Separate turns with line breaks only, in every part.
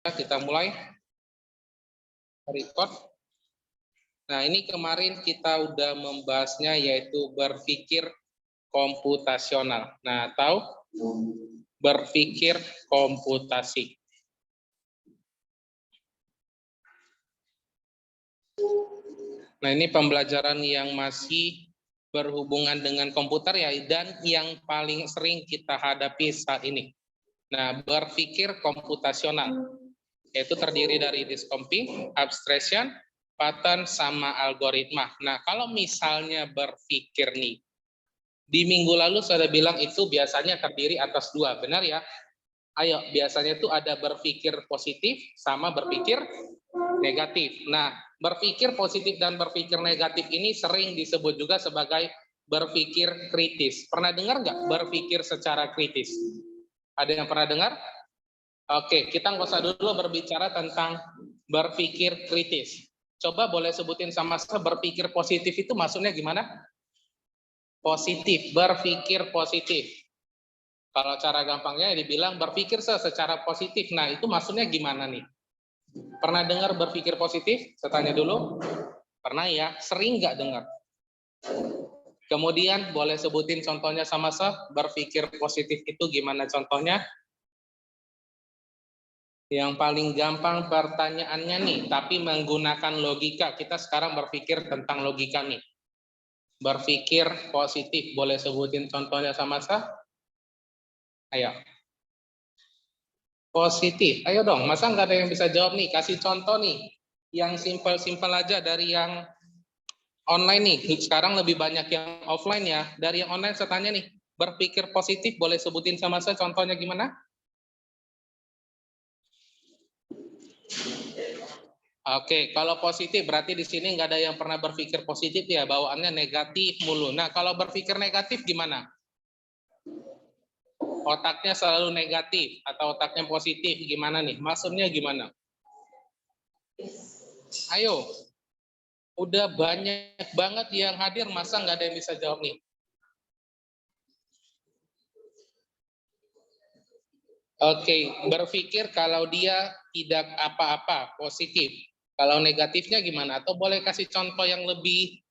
Kita mulai record. Nah, ini kemarin kita udah membahasnya yaitu berpikir komputasional. Nah, tahu? Berpikir komputasi. Nah, ini pembelajaran yang masih berhubungan dengan komputer ya, dan yang paling sering kita hadapi saat ini. Nah, berpikir komputasional yaitu terdiri dari discomping, abstraction, pattern, sama algoritma. Nah, kalau misalnya berpikir nih, di minggu lalu saya bilang itu biasanya terdiri atas dua, benar ya? Ayo, biasanya itu ada berpikir positif sama berpikir negatif. Nah, berpikir positif dan berpikir negatif ini sering disebut juga sebagai berpikir kritis. Pernah dengar nggak berpikir secara kritis? Ada yang pernah dengar? Oke, kita nggak usah dulu berbicara tentang berpikir kritis. Coba boleh sebutin sama saya berpikir positif itu maksudnya gimana? Positif, berpikir positif. Kalau cara gampangnya dibilang berpikir secara positif. Nah, itu maksudnya gimana nih? Pernah dengar berpikir positif? Saya tanya dulu. Pernah ya? Sering nggak dengar? Kemudian boleh sebutin contohnya sama saya. Berpikir positif itu gimana contohnya? Yang paling gampang pertanyaannya nih, tapi menggunakan logika. Kita sekarang berpikir tentang logika nih. Berpikir positif, boleh sebutin contohnya sama saya? Ayo. Positif, ayo dong. Masa nggak ada yang bisa jawab nih? Kasih contoh nih. Yang simpel-simpel aja dari yang online nih. Sekarang lebih banyak yang offline ya. Dari yang online saya tanya nih, berpikir positif, boleh sebutin sama saya contohnya gimana? Oke, kalau positif berarti di sini nggak ada yang pernah berpikir positif ya, bawaannya negatif mulu. Nah, kalau berpikir negatif gimana? Otaknya selalu negatif atau otaknya positif, gimana nih? Maksudnya gimana? Ayo, udah banyak banget yang hadir, masa nggak ada yang bisa jawab nih? Oke, berpikir kalau dia tidak apa-apa, positif. Kalau negatifnya gimana? Atau boleh kasih contoh yang lebih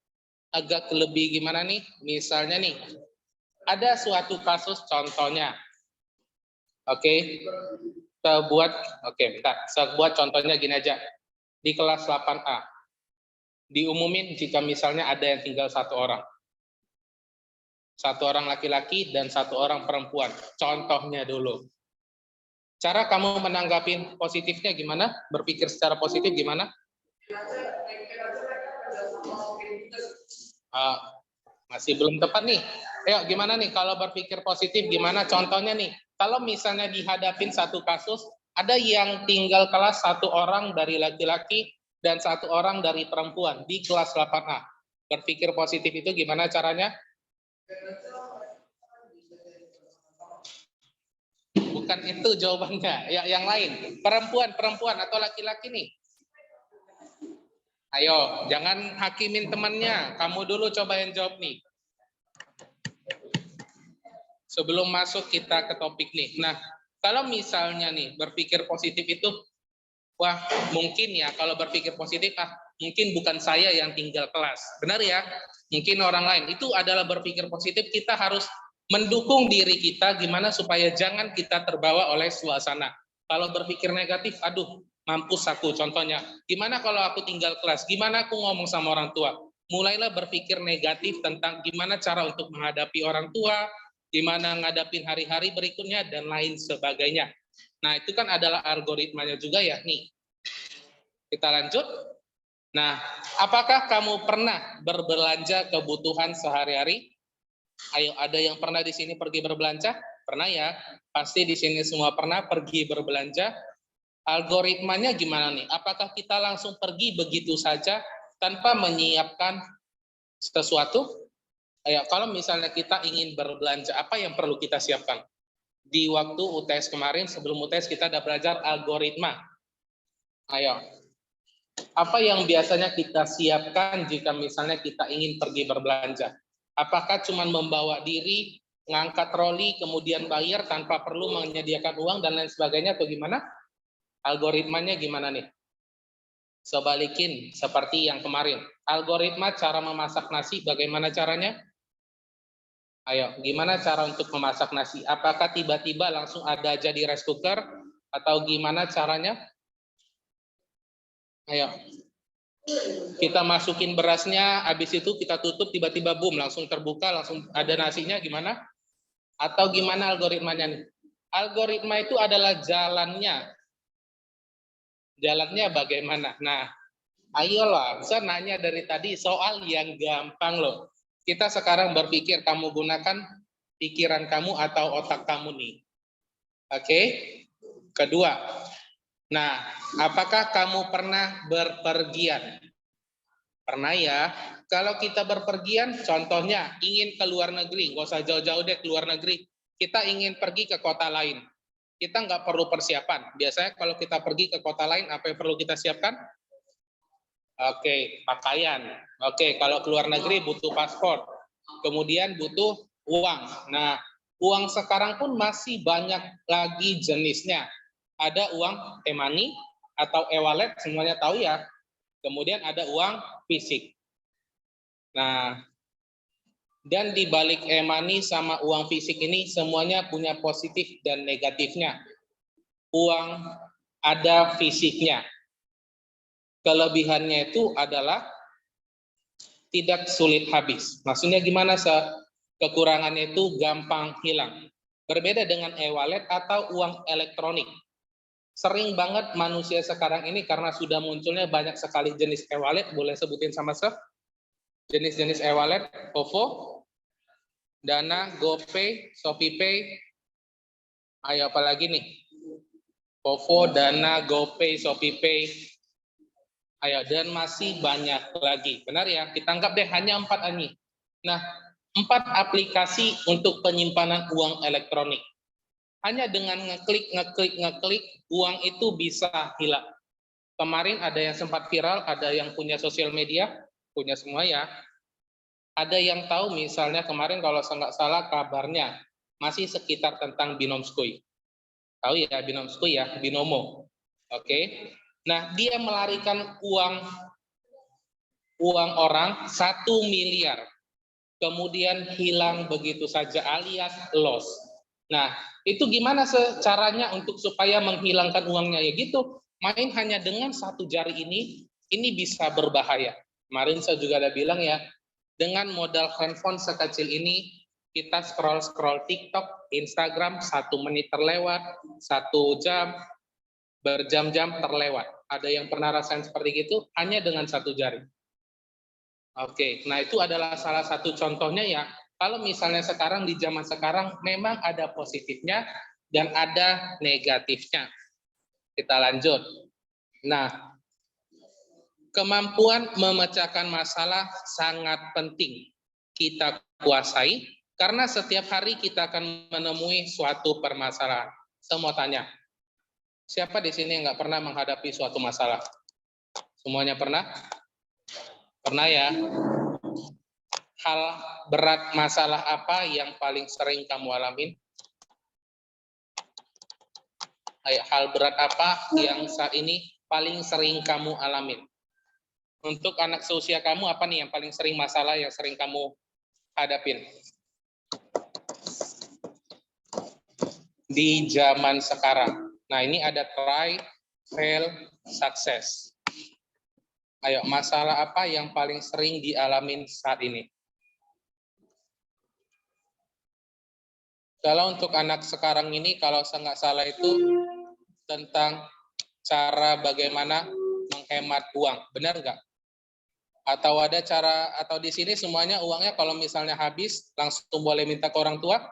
agak lebih gimana nih? Misalnya nih, ada suatu kasus contohnya. Oke, kita buat, oke, bentar. Saya buat contohnya gini aja. Di kelas 8A, diumumin jika misalnya ada yang tinggal satu orang. Satu orang laki-laki dan satu orang perempuan. Contohnya dulu. Cara kamu menanggapi positifnya gimana? Berpikir secara positif gimana? Masih belum tepat nih. Ayo gimana nih kalau berpikir positif gimana contohnya nih? Kalau misalnya dihadapin satu kasus, ada yang tinggal kelas satu orang dari laki-laki dan satu orang dari perempuan di kelas 8A. Berpikir positif itu gimana caranya? Bukan itu jawabannya, ya yang lain. Perempuan atau laki-laki nih. Ayo, jangan hakimin temannya. Kamu dulu coba yang jawab nih. Sebelum masuk kita ke topik nih. Nah, kalau misalnya nih berpikir positif itu, wah mungkin ya kalau berpikir positif, mungkin bukan saya yang tinggal kelas. Benar ya? Mungkin orang lain. Itu adalah berpikir positif, kita harus mendukung diri kita gimana supaya jangan kita terbawa oleh suasana. Kalau berpikir negatif, aduh, mampus aku. Contohnya, gimana kalau aku tinggal kelas? Gimana aku ngomong sama orang tua? Mulailah berpikir negatif tentang gimana cara untuk menghadapi orang tua, gimana ngadapin hari-hari berikutnya, dan lain sebagainya. Nah, itu kan adalah algoritmanya juga ya. Nih, kita lanjut. Nah, apakah kamu pernah berbelanja kebutuhan sehari-hari? Ayo, ada yang pernah di sini pergi berbelanja? Pernah ya? Pasti di sini semua pernah pergi berbelanja. Algoritmanya gimana nih? Apakah kita langsung pergi begitu saja tanpa menyiapkan sesuatu? Ayo, kalau misalnya kita ingin berbelanja, apa yang perlu kita siapkan? Di waktu UTS kemarin, sebelum UTS kita ada belajar algoritma. Ayo, apa yang biasanya kita siapkan jika misalnya kita ingin pergi berbelanja? Apakah cuma membawa diri, ngangkat troli, kemudian bayar tanpa perlu menyediakan uang dan lain sebagainya, atau gimana? Algoritmanya gimana nih? Sebalikin seperti yang kemarin. Algoritma cara memasak nasi, bagaimana caranya? Ayo, gimana cara untuk memasak nasi? Apakah tiba-tiba langsung ada aja di rice cooker? Atau gimana caranya? Ayo, kita masukin berasnya, habis itu kita tutup, tiba-tiba boom, langsung terbuka, langsung ada nasinya, gimana? Atau gimana algoritmanya nih? Algoritma itu adalah jalannya. Jalannya bagaimana? Nah, ayolah, saya nanya dari tadi soal yang gampang loh. Kita sekarang berpikir, kamu gunakan pikiran kamu atau otak kamu nih. Oke? Kedua, nah, apakah kamu pernah berpergian? Pernah ya? Kalau kita berpergian, contohnya ingin ke luar negeri, nggak usah jauh-jauh deh ke luar negeri. Kita ingin pergi ke kota lain. Kita nggak perlu persiapan. Biasanya kalau kita pergi ke kota lain, apa yang perlu kita siapkan? Oke, pakaian. Oke, kalau keluar negeri butuh paspor. Kemudian butuh uang. Nah, uang sekarang pun masih banyak lagi jenisnya. Ada uang e-money atau e-wallet, semuanya tahu ya. Kemudian ada uang fisik. Nah, dan di balik e-money sama uang fisik ini semuanya punya positif dan negatifnya. Uang ada fisiknya. Kelebihannya itu adalah tidak sulit habis. Maksudnya gimana, kekurangannya itu gampang hilang. Berbeda dengan e-wallet atau uang elektronik. Sering banget manusia sekarang ini karena sudah munculnya banyak sekali jenis e-wallet, boleh sebutin sama jenis-jenis e-wallet, OVO, Dana, GoPay, ShopeePay, ayo apalagi nih? OVO, Dana, GoPay, ShopeePay, ayo, dan masih banyak lagi. Benar ya? Kita anggap deh hanya 4 ini. Nah, 4 aplikasi untuk penyimpanan uang elektronik. Hanya dengan ngeklik, uang itu bisa hilang. Kemarin ada yang sempat viral, ada yang punya sosial media, punya semua ya. Ada yang tahu misalnya kemarin kalau saya nggak salah kabarnya, masih sekitar tentang Binomskui. Tahu ya Binomskui ya, Binomo. Oke. Nah, dia melarikan uang orang 1 miliar. Kemudian hilang begitu saja alias loss. Nah, itu gimana caranya untuk supaya menghilangkan uangnya ya gitu. Main hanya dengan 1 jari ini bisa berbahaya. Kemarin saya juga ada bilang ya, dengan modal handphone sekecil ini, kita scroll TikTok, Instagram, 1 menit terlewat, 1 jam, berjam-jam terlewat. Ada yang pernah rasain seperti itu hanya dengan 1 jari. Oke, nah itu adalah salah satu contohnya ya. Kalau misalnya sekarang di zaman sekarang memang ada positifnya dan ada negatifnya. Kita lanjut. Nah, kemampuan memecahkan masalah sangat penting kita kuasai karena setiap hari kita akan menemui suatu permasalahan. Saya mau tanya, siapa di sini yang nggak pernah menghadapi suatu masalah? Semuanya pernah? Pernah ya? Hal berat masalah apa yang paling sering kamu alamin? Hal berat apa yang saat ini paling sering kamu alamin? Untuk anak seusia kamu, apa nih yang paling sering masalah yang sering kamu hadapin? Di zaman sekarang. Nah, ini ada try, fail, success. Ayo, masalah apa yang paling sering dialamin saat ini? Kalau untuk anak sekarang ini, kalau saya nggak salah itu tentang cara bagaimana menghemat uang, benar nggak? Atau ada cara, atau di sini semuanya uangnya kalau misalnya habis, langsung boleh minta ke orang tua?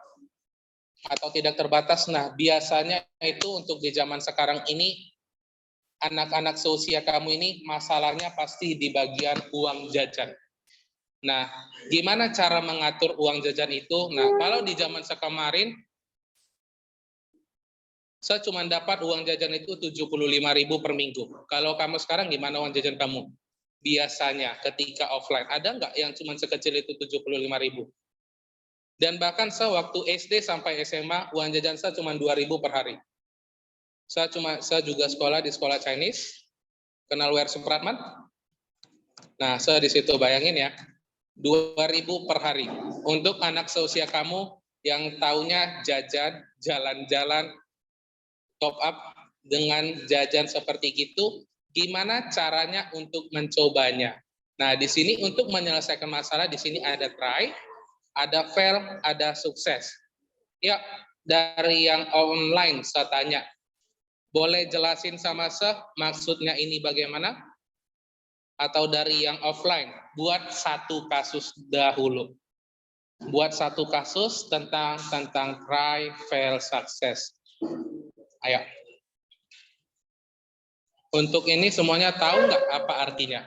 Atau tidak terbatas? Nah, biasanya itu untuk di zaman sekarang ini, anak-anak seusia kamu ini masalahnya pasti di bagian uang jajan. Nah, gimana cara mengatur uang jajan itu? Nah, kalau di zaman sekemarin, saya cuma dapat uang jajan itu 75.000 per minggu. Kalau kamu sekarang gimana uang jajan kamu? Biasanya ketika offline, ada nggak yang cuma sekecil itu 75.000? Dan bahkan saya waktu SD sampai SMA, uang jajan saya cuma 2.000 per hari. Saya juga sekolah di sekolah Chinese. Kenal Wer Supratman? Nah, saya di situ bayangin ya. 2.000 per hari. Untuk anak seusia kamu yang taunya jajan, jalan-jalan, top up dengan jajan seperti itu, gimana caranya untuk mencobanya? Nah, di sini untuk menyelesaikan masalah, di sini ada try, ada fail, ada sukses. Ya, dari yang online saya tanya, boleh jelasin sama saya maksudnya ini bagaimana? Atau dari yang offline, buat satu kasus dahulu. Buat satu kasus tentang try, fail, success. Ayo. Untuk ini semuanya tahu nggak apa artinya?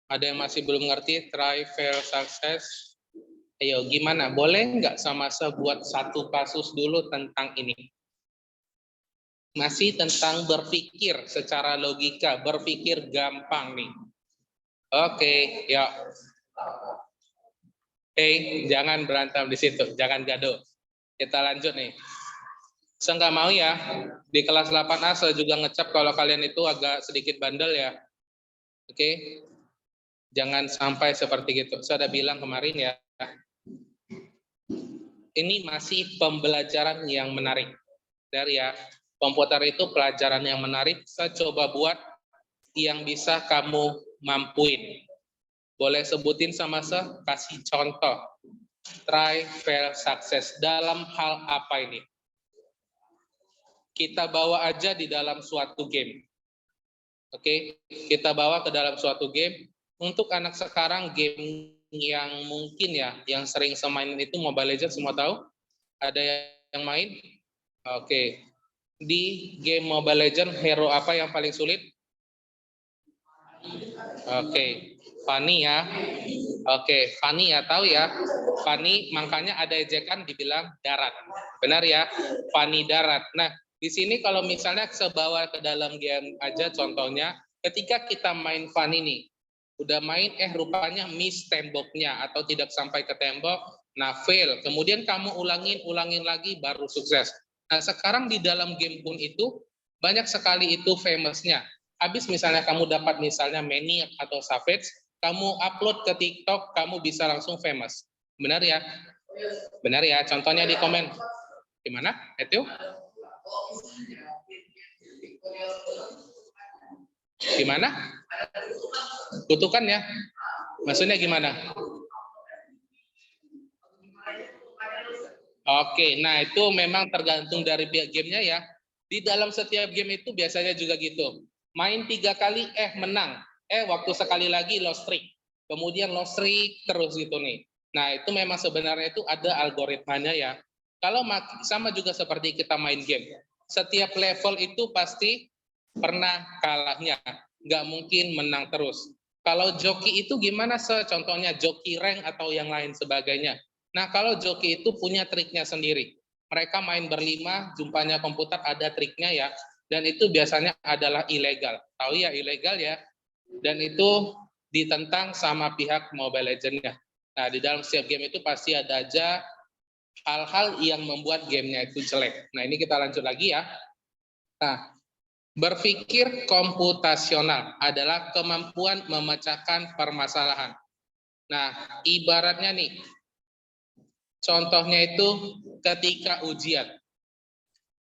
Ada yang masih belum ngerti try, fail, success? Ayo, gimana? Boleh nggak sama saya buat satu kasus dulu tentang ini? Masih tentang berpikir secara logika, berpikir gampang nih. Oke, ya. Jangan berantem di situ, jangan gaduh. Kita lanjut nih. Saya nggak mau ya, di kelas 8A saya juga ngecap kalau kalian itu agak sedikit bandel ya. Oke, jangan sampai seperti gitu. Saya udah bilang kemarin ya, ini masih pembelajaran yang menarik. Dari ya, komputer itu pelajaran yang menarik. Saya coba buat yang bisa kamu mampuin. Boleh sebutin sama saya, kasih contoh. Try, fail, success. Dalam hal apa ini? Kita bawa aja di dalam suatu game. Oke, kita bawa ke dalam suatu game. Untuk anak sekarang, game yang mungkin ya, yang sering semainin itu Mobile Legends, semua tahu? Ada yang main? Oke. Di game Mobile Legends, hero apa yang paling sulit? Oke, Fanny ya. Oke, Fanny ya, tahu ya. Fanny, makanya ada ejekan dibilang darat. Benar ya? Fanny darat. Nah, di sini kalau misalnya sebawa ke dalam game aja contohnya, ketika kita main Fanny nih, udah main rupanya miss temboknya atau tidak sampai ke tembok, nah fail. Kemudian kamu ulangin lagi baru sukses. Nah, sekarang di dalam game pun itu banyak sekali itu famousnya. Habis misalnya kamu dapat misalnya Maniac atau Savage, kamu upload ke TikTok, kamu bisa langsung famous. Benar ya? Benar ya? Contohnya di komen. Gimana? Itu? Gimana? Kutukan ya? Maksudnya gimana? Oke, nah itu memang tergantung dari pihak gamenya ya. Di dalam setiap game itu biasanya juga gitu. Main 3 kali, menang. Waktu sekali lagi lost streak. Kemudian lost streak terus gitu nih. Nah itu memang sebenarnya itu ada algoritmanya ya. Kalau sama juga seperti kita main game. Setiap level itu pasti pernah kalahnya. Nggak mungkin menang terus. Kalau joki itu gimana contohnya joki rank atau yang lain sebagainya. Nah, kalau joki itu punya triknya sendiri. Mereka main berlima, jumpanya komputer ada triknya ya. Dan itu biasanya adalah ilegal. Tahu ya ilegal ya. Dan itu ditentang sama pihak Mobile Legends-nya. Nah, di dalam setiap game itu pasti ada aja hal-hal yang membuat gamenya itu jelek. Nah, ini kita lanjut lagi ya. Nah, berpikir komputasional adalah kemampuan memecahkan permasalahan. Nah, ibaratnya nih, contohnya itu ketika ujian.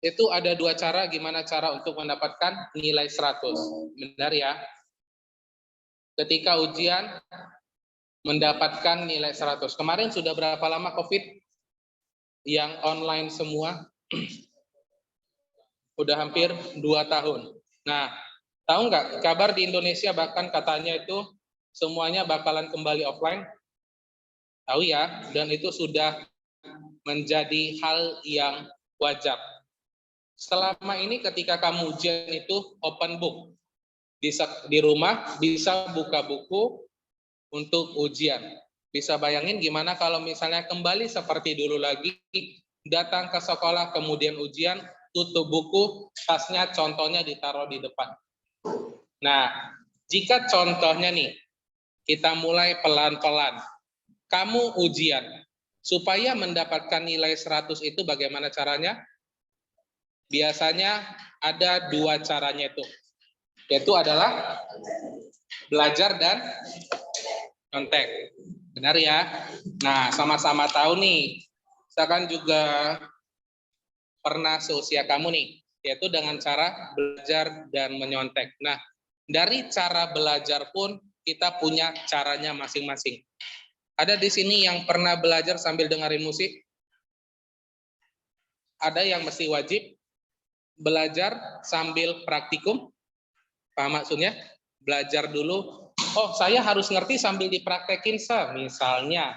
Itu ada 2 cara gimana cara untuk mendapatkan nilai 100. Benar ya? Ketika ujian mendapatkan nilai 100. Kemarin sudah berapa lama COVID yang online semua? Udah hampir 2 tahun. Nah, tahu nggak kabar di Indonesia bahkan katanya itu semuanya bakalan kembali offline? Tahu ya, dan itu sudah menjadi hal yang wajar. Selama ini ketika kamu ujian itu open book. Bisa di rumah, bisa buka buku untuk ujian. Bisa bayangin gimana kalau misalnya kembali seperti dulu lagi, datang ke sekolah kemudian ujian, tutup buku, tasnya contohnya ditaruh di depan. Nah, jika contohnya nih, kita mulai pelan-pelan. Kamu ujian, supaya mendapatkan nilai 100 itu bagaimana caranya? Biasanya ada dua caranya itu, yaitu adalah belajar dan nyontek. Benar ya? Nah, sama-sama tahu nih. Saya kan juga pernah seusia kamu nih, yaitu dengan cara belajar dan menyontek. Nah, dari cara belajar pun kita punya caranya masing-masing. Ada di sini yang pernah belajar sambil dengerin musik? Ada yang mesti wajib belajar sambil praktikum? Paham maksudnya? Belajar dulu. Oh, saya harus ngerti sambil dipraktekin, misalnya.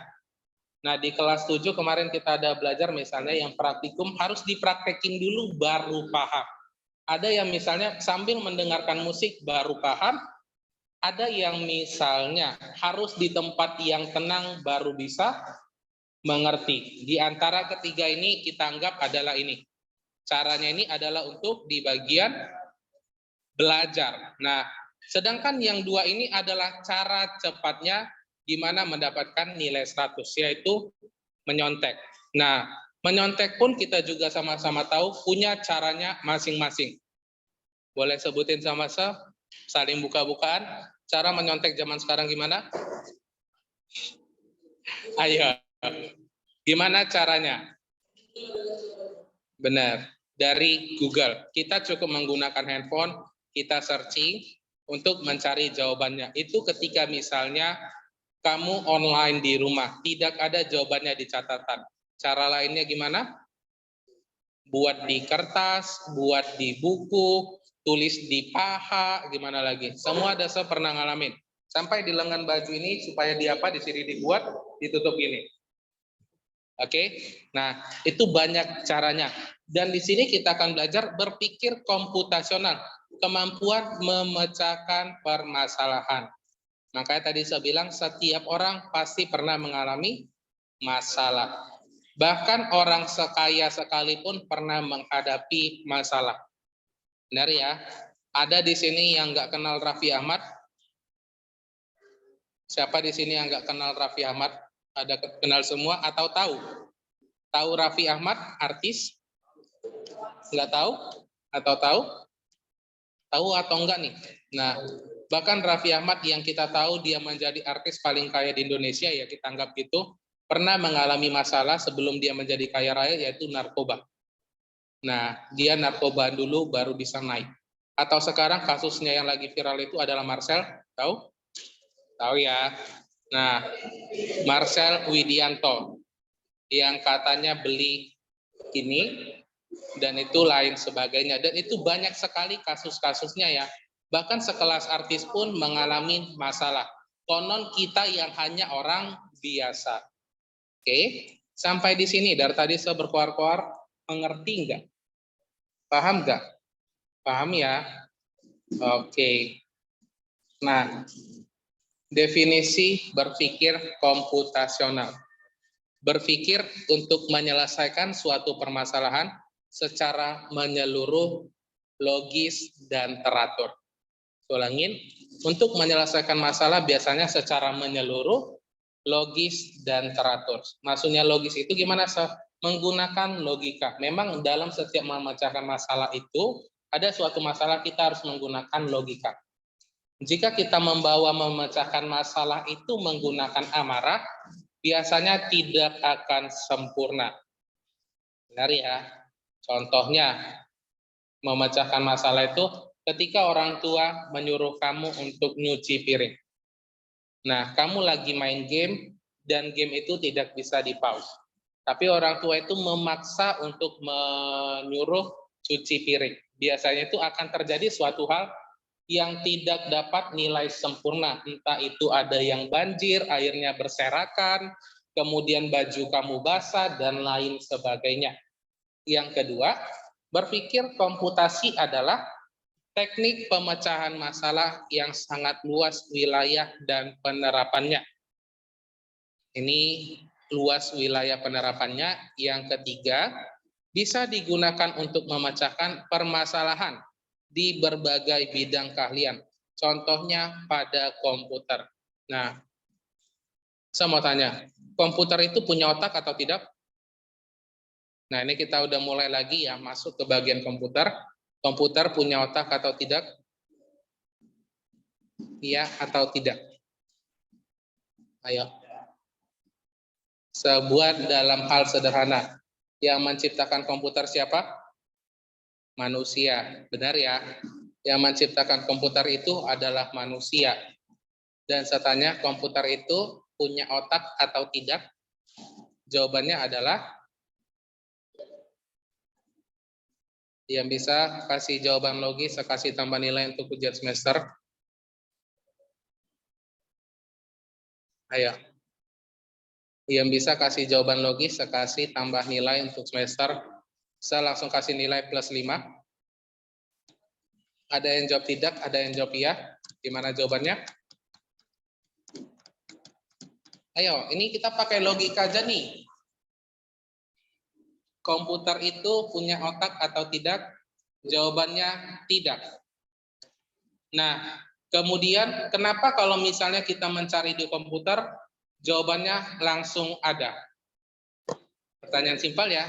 Nah, di kelas 7 kemarin kita ada belajar misalnya yang praktikum harus dipraktekin dulu baru paham. Ada yang misalnya sambil mendengarkan musik baru paham, ada yang misalnya harus di tempat yang tenang baru bisa mengerti. Di antara ketiga ini kita anggap adalah ini. Caranya ini adalah untuk di bagian belajar. Nah, sedangkan yang dua ini adalah cara cepatnya gimana mendapatkan nilai 100, yaitu menyontek. Nah, menyontek pun kita juga sama-sama tahu punya caranya masing-masing. Boleh sebutin sama-sama, saling buka-bukaan. Cara menyontek zaman sekarang gimana? Ayo, gimana caranya? Benar, dari Google. Kita cukup menggunakan handphone, kita searching untuk mencari jawabannya. Itu ketika misalnya kamu online di rumah, tidak ada jawabannya di catatan. Cara lainnya gimana? Buat di kertas, buat di buku, tulis di paha, gimana lagi? Semua ada saya pernah ngalamin. Sampai di lengan baju ini supaya di apa? Di sini dibuat, ditutup ini. Oke, nah itu banyak caranya. Dan di sini kita akan belajar berpikir komputasional, kemampuan memecahkan permasalahan. Makanya tadi saya bilang setiap orang pasti pernah mengalami masalah. Bahkan orang sekaya sekalipun pernah menghadapi masalah. Benar ya? Ada di sini yang nggak kenal Raffi Ahmad? Siapa di sini yang nggak kenal Raffi Ahmad? Ada kenal semua atau tahu? Tahu Raffi Ahmad, artis? Nggak tahu? Atau tahu? Tahu atau enggak nih? Nah, bahkan Raffi Ahmad yang kita tahu dia menjadi artis paling kaya di Indonesia, ya kita anggap gitu, pernah mengalami masalah sebelum dia menjadi kaya raya, yaitu narkoba. Nah, dia narkoba dulu baru bisa naik. Atau sekarang kasusnya yang lagi viral itu adalah Marcel, tahu? Tahu ya. Nah, Marcel Widianto yang katanya beli ini dan itu lain sebagainya. Dan itu banyak sekali kasus-kasusnya ya. Bahkan sekelas artis pun mengalami masalah. Konon kita yang hanya orang biasa. Oke, sampai di sini dari tadi saya berkoar-koar, mengerti enggak? Paham enggak? Paham ya? Oke. Nah, definisi berpikir komputasional. Berpikir untuk menyelesaikan suatu permasalahan secara menyeluruh, logis, dan teratur. Ulangin, untuk menyelesaikan masalah biasanya secara menyeluruh, logis, dan teratur. Maksudnya logis itu gimana, Sir? Menggunakan logika. Memang dalam setiap memecahkan masalah itu, ada suatu masalah kita harus menggunakan logika. Jika kita memecahkan masalah itu menggunakan amarah, biasanya tidak akan sempurna. Benar ya? Contohnya, memecahkan masalah itu ketika orang tua menyuruh kamu untuk nyuci piring. Nah, kamu lagi main game dan game itu tidak bisa di-pause. Tapi orang tua itu memaksa untuk menyuruh cuci piring. Biasanya itu akan terjadi suatu hal yang tidak dapat nilai sempurna. Entah itu ada yang banjir, airnya berserakan, kemudian baju kamu basah, dan lain sebagainya. Yang kedua, berpikir komputasi adalah teknik pemecahan masalah yang sangat luas wilayah dan penerapannya. Ini luas wilayah penerapannya. Yang ketiga, bisa digunakan untuk memecahkan permasalahan di berbagai bidang keahlian. Contohnya pada komputer. Nah, saya mau tanya, komputer itu punya otak atau tidak? Nah, ini kita udah mulai lagi ya masuk ke bagian komputer. Komputer punya otak atau tidak? Iya atau tidak? Ayo. Sebuah dalam hal sederhana. Yang menciptakan komputer siapa? Manusia. Benar ya? Yang menciptakan komputer itu adalah manusia. Dan saya tanya, komputer itu punya otak atau tidak? Jawabannya adalah yang bisa kasih jawaban logis, saya kasih tambah nilai untuk ujian semester. Ayo. Yang bisa kasih jawaban logis, saya kasih tambah nilai untuk semester. Saya langsung kasih nilai plus 5. Ada yang jawab tidak, ada yang jawab iya. Gimana jawabannya? Ayo, ini kita pakai logika aja nih. Komputer itu punya otak atau tidak? Jawabannya tidak. Nah, kemudian kenapa kalau misalnya kita mencari di komputer, jawabannya langsung ada? Pertanyaan simpel ya.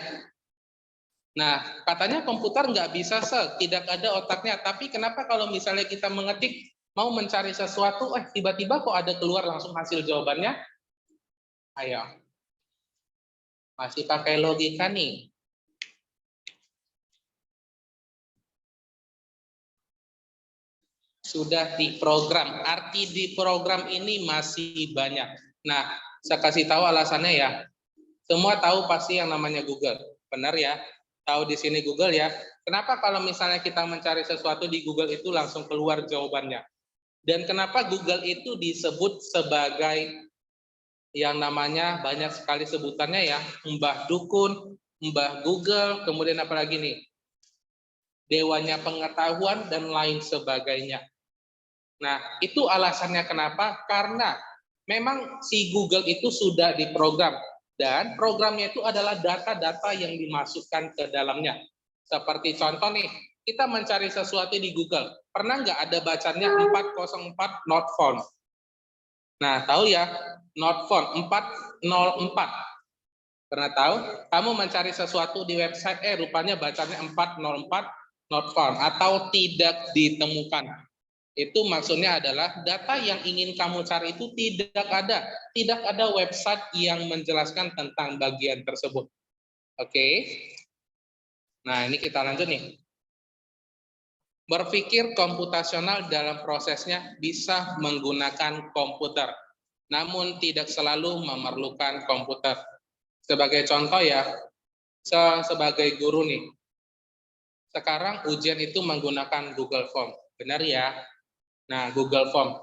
Nah, katanya komputer nggak bisa tidak ada otaknya. Tapi kenapa kalau misalnya kita mengetik, mau mencari sesuatu, tiba-tiba kok ada keluar langsung hasil jawabannya? Ayo. Masih pakai logika nih. Sudah diprogram. Arti diprogram ini masih banyak. Nah, saya kasih tahu alasannya ya. Semua tahu pasti yang namanya Google. Benar ya? Tahu di sini Google ya. Kenapa kalau misalnya kita mencari sesuatu di Google itu langsung keluar jawabannya? Dan kenapa Google itu disebut sebagai yang namanya banyak sekali sebutannya ya, Mbah Dukun, Mbah Google, kemudian apa lagi nih? Dewanya pengetahuan dan lain sebagainya. Nah, itu alasannya kenapa? Karena memang si Google itu sudah diprogram dan programnya itu adalah data-data yang dimasukkan ke dalamnya. Seperti contoh nih, kita mencari sesuatu di Google. Pernah nggak ada bacanya 404 not found? Nah, tahu ya, not found 404. Pernah tahu? Kamu mencari sesuatu di website, rupanya bacanya 404 not found atau tidak ditemukan. Itu maksudnya adalah data yang ingin kamu cari itu tidak ada. Tidak ada website yang menjelaskan tentang bagian tersebut. Oke. Nah, ini kita lanjut nih. Berpikir komputasional dalam prosesnya bisa menggunakan komputer, namun tidak selalu memerlukan komputer. Sebagai contoh ya, sebagai guru nih, sekarang ujian itu menggunakan Google Form. Benar ya? Nah, Google Form.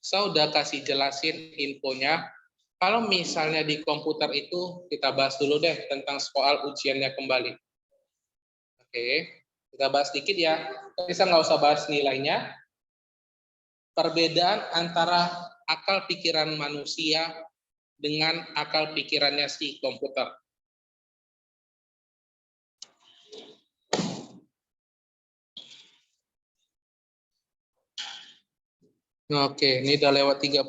Saya udah kasih jelasin infonya. Kalau misalnya di komputer itu, kita bahas dulu deh tentang soal ujiannya kembali. Oke, kita bahas sedikit ya. Tapi saya nggak usah bahas nilainya. Perbedaan antara akal pikiran manusia dengan akal pikirannya si komputer. Oke, ini udah lewat 31.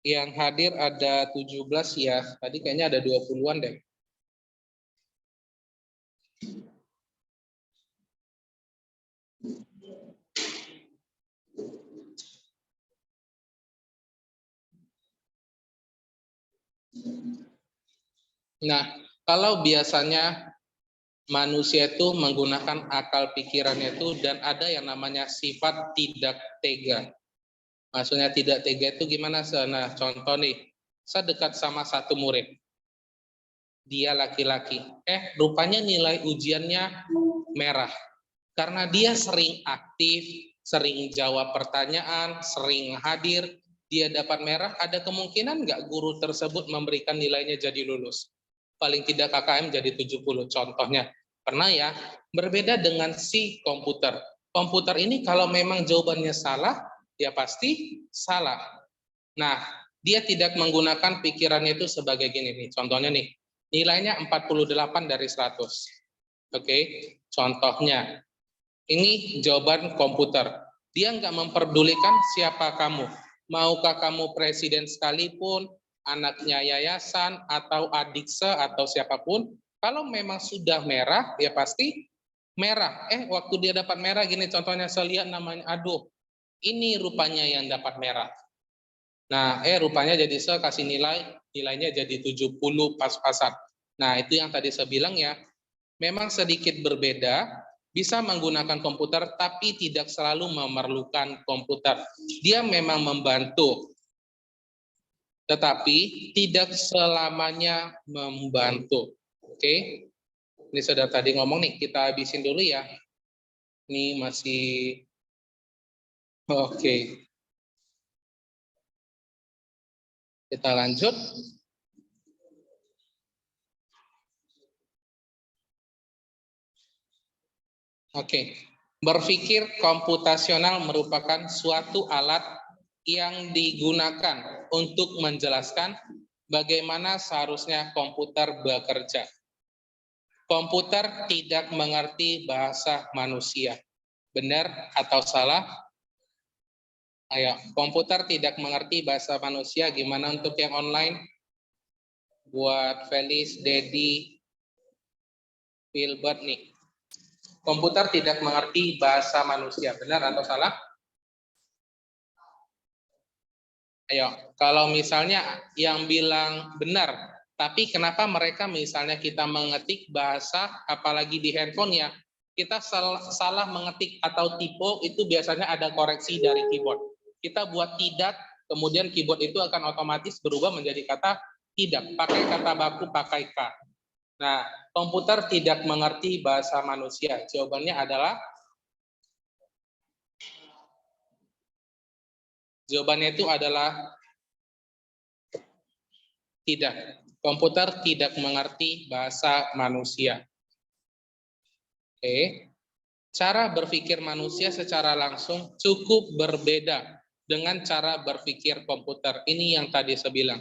Yang hadir ada 17 ya. Tadi kayaknya ada 20-an deh. Nah, kalau biasanya manusia itu menggunakan akal pikirannya itu dan ada yang namanya sifat tidak tega. Maksudnya tidak tega itu gimana? Nah, contoh nih, saya dekat sama satu murid. Dia laki-laki. Rupanya nilai ujiannya merah. Karena dia sering aktif, sering jawab pertanyaan, sering hadir, dia dapat merah, ada kemungkinan nggak guru tersebut memberikan nilainya jadi lulus? Paling tidak KKM jadi 70 contohnya. Pernah ya? Berbeda dengan si komputer. Komputer ini kalau memang jawabannya salah, ya pasti salah. Nah, dia tidak menggunakan pikirannya itu sebagai gini nih. Contohnya nih, nilainya 48 dari 100. Oke, contohnya. Ini jawaban komputer. Dia nggak memperdulikan siapa kamu. Maukah kamu presiden sekalipun, anaknya yayasan, atau adikse, atau siapapun, kalau memang sudah merah, ya pasti merah. Waktu dia dapat merah gini contohnya, saya lihat namanya, aduh, ini rupanya yang dapat merah. Nah, rupanya jadi saya kasih nilainya jadi 70 pas-pasan. Nah, itu yang tadi saya bilang ya, memang sedikit berbeda, bisa menggunakan komputer, tapi tidak selalu memerlukan komputer. Dia memang membantu, tetapi tidak selamanya membantu. Oke, ini sudah tadi ngomong nih, kita habisin dulu ya. Ini masih oke. Kita lanjut. Oke. Berpikir komputasional merupakan suatu alat yang digunakan untuk menjelaskan bagaimana seharusnya komputer bekerja. Komputer tidak mengerti bahasa manusia. Benar atau salah? Ayo, komputer tidak mengerti bahasa manusia. Gimana untuk yang online? Buat Felis, Dedi, Wilbert nih. Komputer tidak mengerti bahasa manusia. Benar atau salah? Ayo, kalau misalnya yang bilang benar, tapi kenapa mereka misalnya kita mengetik bahasa, apalagi di handphone ya, kita salah mengetik atau typo itu biasanya ada koreksi dari keyboard. Kita buat tidak, kemudian keyboard itu akan otomatis berubah menjadi kata tidak, pakai kata baku, pakai K. Nah, komputer tidak mengerti bahasa manusia. Jawabannya adalah itu adalah tidak. Komputer tidak mengerti bahasa manusia. Oke. Cara berpikir manusia secara langsung cukup berbeda dengan cara berpikir komputer. Ini yang tadi saya bilang.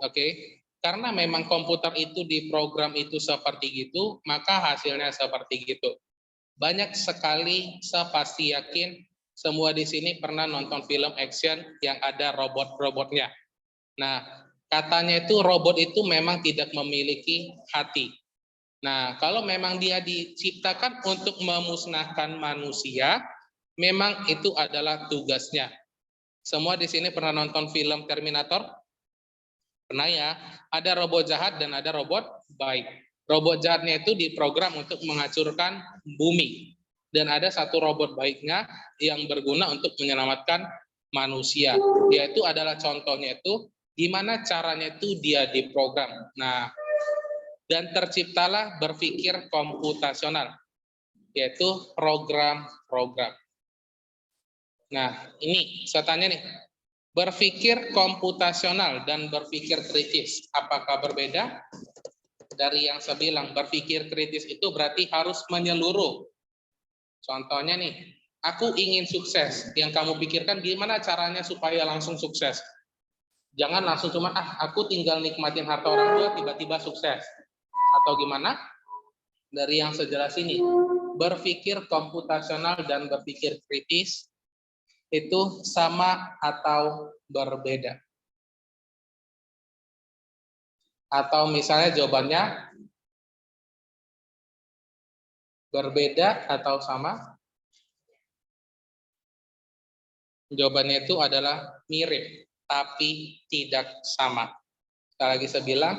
Oke. Karena memang komputer itu diprogram itu seperti gitu, maka hasilnya seperti gitu. Banyak sekali, saya pasti yakin semua di sini pernah nonton film action yang ada robot-robotnya. Nah, katanya itu robot itu memang tidak memiliki hati. Nah, kalau memang dia diciptakan untuk memusnahkan manusia, memang itu adalah tugasnya. Semua di sini pernah nonton film Terminator? Pernah ya? Ada robot jahat dan ada robot baik. Robot jahatnya itu diprogram untuk menghancurkan bumi. Dan ada satu robot baiknya yang berguna untuk menyelamatkan manusia. Yaitu adalah contohnya itu, gimana caranya itu dia diprogram. Nah, dan terciptalah berpikir komputasional, yaitu program-program. Nah, ini saya tanya nih, berpikir komputasional dan berpikir kritis, apakah berbeda? Dari yang saya bilang, berpikir kritis itu berarti harus menyeluruh. Contohnya nih, aku ingin sukses. Yang kamu pikirkan gimana caranya supaya langsung sukses. Jangan langsung cuma, aku tinggal nikmatin harta orang tua, tiba-tiba sukses. Atau gimana? Dari yang sejelas ini, berpikir komputasional dan berpikir kritis itu sama atau berbeda? Atau misalnya jawabannya berbeda atau sama? Jawabannya itu adalah mirip, tapi tidak sama. Sekali lagi saya bilang,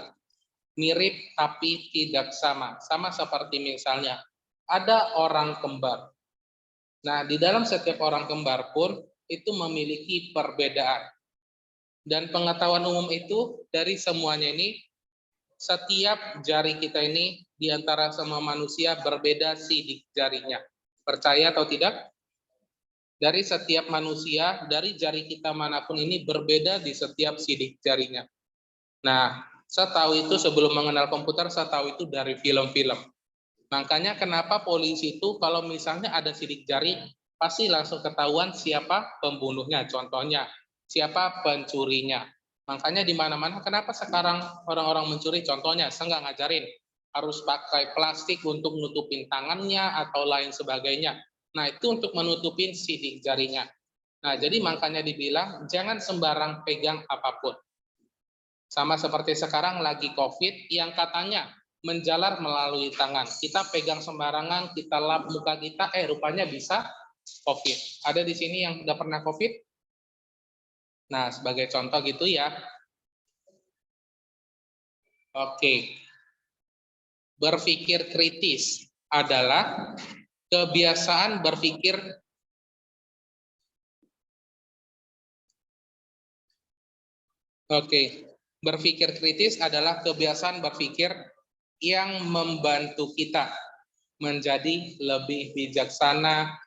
mirip tapi tidak sama. Sama seperti misalnya, ada orang kembar. Nah, di dalam setiap orang kembar pun itu memiliki perbedaan. Dan pengetahuan umum itu dari semuanya ini, setiap jari kita ini di antara semua manusia berbeda sidik jarinya. Percaya atau tidak? Dari setiap manusia, dari jari kita manapun ini berbeda di setiap sidik jarinya. Nah, saya tahu itu sebelum mengenal komputer, saya tahu itu dari film-film. Makanya kenapa polisi itu kalau misalnya ada sidik jari, pasti langsung ketahuan siapa pembunuhnya, contohnya, siapa pencurinya. Makanya di mana-mana, kenapa sekarang orang-orang mencuri, contohnya, saya nggak ngajarin, harus pakai plastik untuk nutupin tangannya atau lain sebagainya. Nah, itu untuk menutupin sidik jarinya. Nah, jadi makanya dibilang, jangan sembarang pegang apapun. Sama seperti sekarang lagi COVID yang katanya menjalar melalui tangan. Kita pegang sembarangan, kita lap muka kita, rupanya bisa COVID. Ada di sini yang udah pernah COVID? Nah, sebagai contoh gitu ya. Oke. Berpikir kritis adalah kebiasaan berpikir berpikir kritis adalah kebiasaan berpikir yang membantu kita menjadi lebih bijaksana,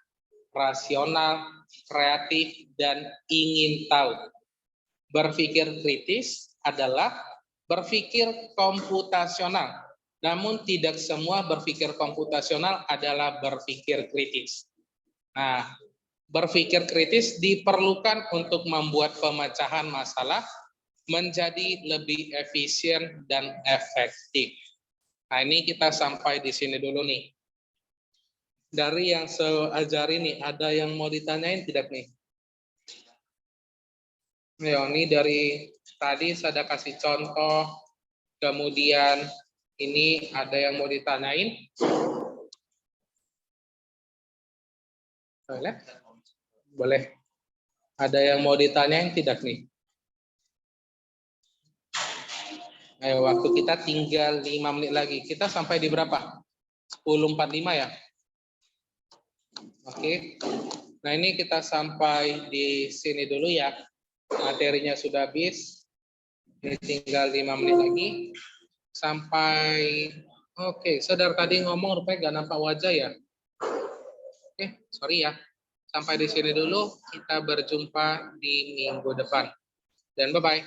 rasional, kreatif, dan ingin tahu. Berpikir kritis adalah berpikir komputasional, namun tidak semua berpikir komputasional adalah berpikir kritis. Nah, berpikir kritis diperlukan untuk membuat pemecahan masalah menjadi lebih efisien dan efektif. Nah, ini kita sampai di sini dulu nih. Dari yang saya ajari nih, ada yang mau ditanyain tidak nih? Ya, ini dari tadi saya kasih contoh, kemudian ini ada yang mau ditanyain? Boleh? Boleh. Ada yang mau ditanyain tidak nih? Ayo, waktu kita tinggal 5 menit lagi. Kita sampai di berapa? 10.45 ya? Oke. Nah, ini kita sampai di sini dulu ya. Materinya sudah habis. Ini tinggal 5 menit lagi. Sampai, oke, saudara tadi ngomong rupanya nggak nampak wajah ya. Oke, sorry ya. Sampai di sini dulu. Kita berjumpa di minggu depan. Dan bye-bye.